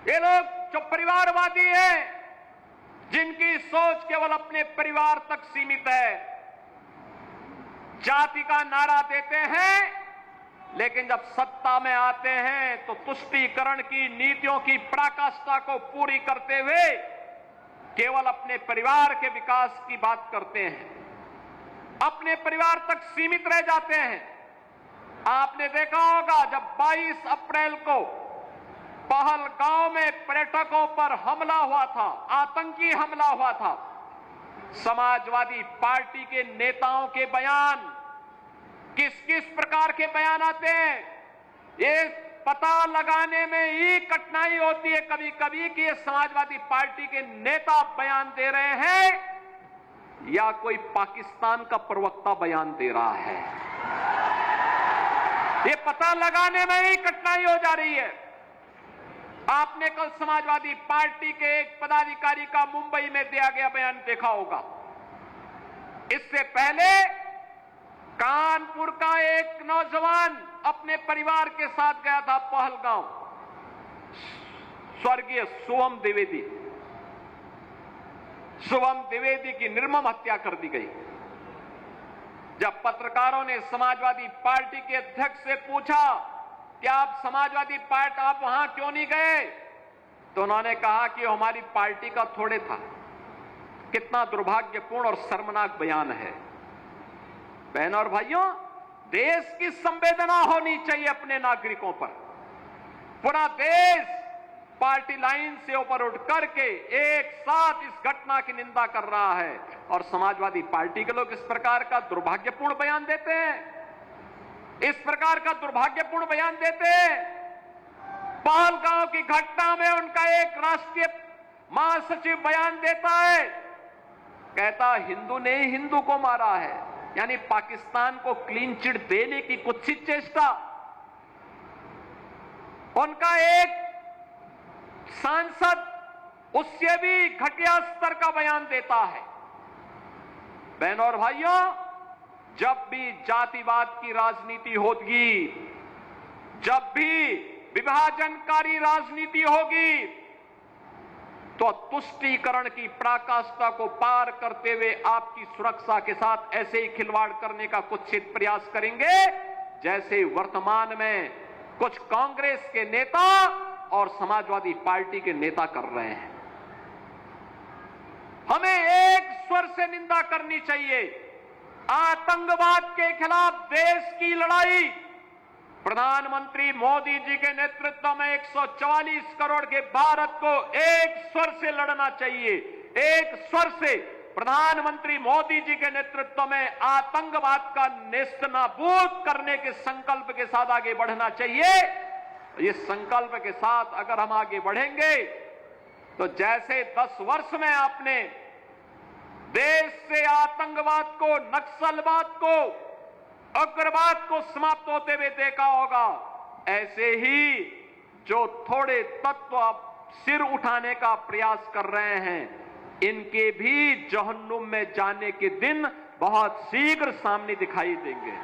ये लोग जो परिवारवादी हैं, जिनकी सोच केवल अपने परिवार तक सीमित है, जाति का नारा देते हैं, लेकिन जब सत्ता में आते हैं तो तुष्टीकरण की नीतियों की पराकाष्ठा को पूरी करते हुए केवल अपने परिवार के विकास की बात करते हैं, अपने परिवार तक सीमित रह जाते हैं। आपने देखा होगा जब 22 अप्रैल को पहलगांव में पर्यटकों पर हमला हुआ था, आतंकी हमला हुआ था, समाजवादी पार्टी के नेताओं के बयान किस किस प्रकार के बयान आते हैं, ये पता लगाने में ही कठिनाई होती है कभी कभी कि ये समाजवादी पार्टी के नेता बयान दे रहे हैं या कोई पाकिस्तान का प्रवक्ता बयान दे रहा है। ये पता लगाने में ही कठिनाई हो जा रही है। आपने कल समाजवादी पार्टी के एक पदाधिकारी का मुंबई में दिया गया बयान देखा होगा। इससे पहले कानपुर का एक नौजवान अपने परिवार के साथ गया था पहलगांव, स्वर्गीय शुभम द्विवेदी की निर्मम हत्या कर दी गई। जब पत्रकारों ने समाजवादी पार्टी के अध्यक्ष से पूछा कि आप समाजवादी पार्टी आप वहां क्यों नहीं गए, तो उन्होंने कहा कि हमारी पार्टी का थोड़े था। कितना दुर्भाग्यपूर्ण और शर्मनाक बयान है। बहनों और भाइयों, देश की संवेदना होनी चाहिए अपने नागरिकों पर। पूरा देश पार्टी लाइन से ऊपर उठ करके एक साथ इस घटना की निंदा कर रहा है और समाजवादी पार्टी के लोग इस प्रकार का दुर्भाग्यपूर्ण बयान देते हैं, इस प्रकार का दुर्भाग्यपूर्ण बयान देते हैं। पहलगांव की घटना में उनका एक राष्ट्रीय महासचिव बयान देता है, कहता हिंदू ने हिंदू को मारा है, यानी पाकिस्तान को क्लीन चिट देने की कुत्सित चेष्टा। उनका एक सांसद उससे भी घटिया स्तर का बयान देता है। बहनों और भाइयों, जब भी जातिवाद की राजनीति होगी, जब भी विभाजनकारी राजनीति होगी, तो तुष्टीकरण की पराकाष्ठा को पार करते हुए आपकी सुरक्षा के साथ ऐसे ही खिलवाड़ करने का कुत्सित प्रयास करेंगे जैसे वर्तमान में कुछ कांग्रेस के नेता और समाजवादी पार्टी के नेता कर रहे हैं। हमें एक स्वर से निंदा करनी चाहिए। आतंकवाद के खिलाफ देश की लड़ाई प्रधानमंत्री मोदी जी के नेतृत्व में 144 करोड़ के भारत को एक स्वर से लड़ना चाहिए। एक स्वर से प्रधानमंत्री मोदी जी के नेतृत्व में आतंकवाद का नेस्तनाबूद करने के संकल्प के साथ आगे बढ़ना चाहिए। इस संकल्प के साथ अगर हम आगे बढ़ेंगे तो जैसे 10 वर्ष में आपने देश से आतंकवाद को, नक्सलवाद को, उग्रवाद को समाप्त होते हुए देखा होगा, ऐसे ही जो थोड़े तत्व अब सिर उठाने का प्रयास कर रहे हैं, इनके भी जहन्नुम में जाने के दिन बहुत शीघ्र सामने दिखाई देंगे।